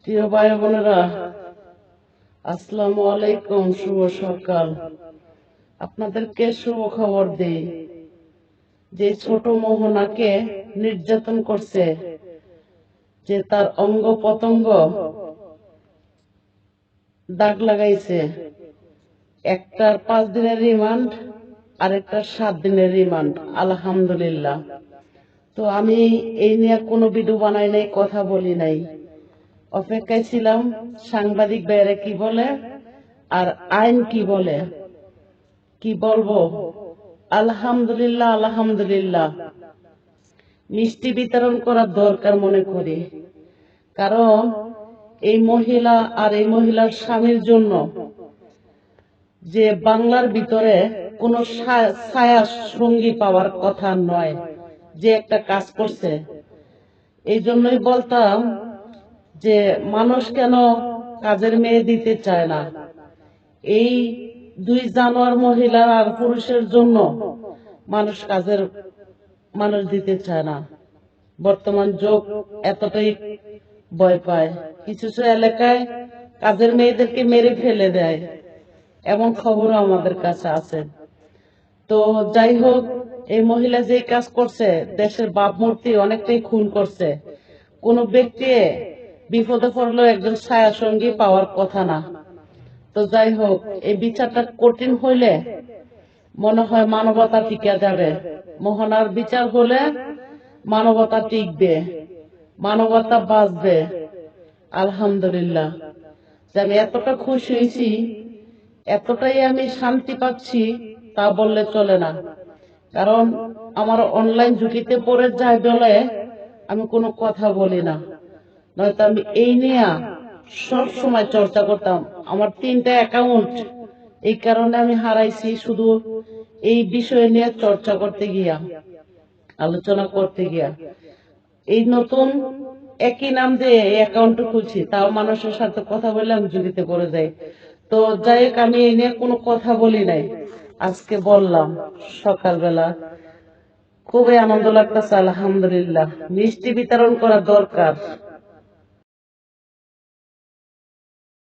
প্রিয় ভাই বোনেরা, আসসালামু আলাইকুম। শুভ সকাল। আপনাদেরকে শুভ খবর দেই যে ছোট মোহনাকে নির্যাতন করছে, যে তার অঙ্গ প্রত্যঙ্গ দাগ লাগাইছে। একটার 5 দিনের রিমান্ড, আরেকটার 7 দিনের রিমান্ড। আলহামদুলিল্লাহ। তো আমি এই নিয়ে কোনো ভিডিও বানাই নাই, কথা বলি নাই, অপেক্ষায় ছিলাম সাংবাদিক ভাইয়েরা কি বলে আর আইন কি বলে। কি বলবো? আলহামদুলিল্লাহ, আলহামদুলিল্লাহ। মিষ্টি বিতরণ করা দরকার মনে করি, কারণ এই মহিলা আর এই মহিলার স্বামীর জন্য যে বাংলার ভিতরে কোন ছায়া সঙ্গী পাওয়ার কথা নয়, যে একটা কাজ করছে। এই জন্যই বলতাম যে মানুষ কেন কাজের মেয়ে দিতে চায় না। এই 2 জানোয়ার মহিলা আর পুরুষের জন্য মানুষ দিতে চায় না। বর্তমান যুগ এতটাই ভয় পায়, কিছু কিছু এলাকায় কাজের মেয়েদেরকে মেরে ফেলে দেয়, এমন খবরও আমাদের কাছে আছে। তো যাই হোক, এই মহিলা যে কাজ করছে, দেশের ভাবমূর্তি অনেকটাই খুন করছে। কোন ব্যক্তি বিপদে পড়লেও একজন ছায়া সঙ্গী পাওয়ার কথা না। তো যাই হোক, এই বিচারটা কঠিন হইলে মনে হয় মানবতা টিকে যাবে। মোহনার বিচার হলে মানবতা টিকবে, মানবতা বাঁচবে। আলহামদুলিল্লাহ। আমি এতটা খুশি হয়েছি, এতটাই আমি শান্তি পাচ্ছি, তা বললে চলে না। কারণ আমার অনলাইন ঝুঁকিতে পড়ে যায় বলে আমি কোনো কথা বলি না, নয়তো আমি এই নিয়ে সব সময় চর্চা করতাম। আমার 3টা অ্যাকাউন্ট এই কারণে আমি হারাইছি, শুধু এই বিষয় নিয়ে চর্চা করতে গিয়া, আলোচনা করতে গিয়া। এই নতুন একই নাম দিয়ে এই অ্যাকাউন্ট খুলছি, তাও মানুষের সাথে কথা বলে আমি ঝুঁকিতে পড়ে যাই। তো যাই হোক, আমি এই নিয়ে কোনো কথা বলি নাই, আজকে বললাম সকালবেলা। খুবই আনন্দ লাগতেছে। আলহামদুলিল্লাহ। মিষ্টি বিতরণ করা দরকার।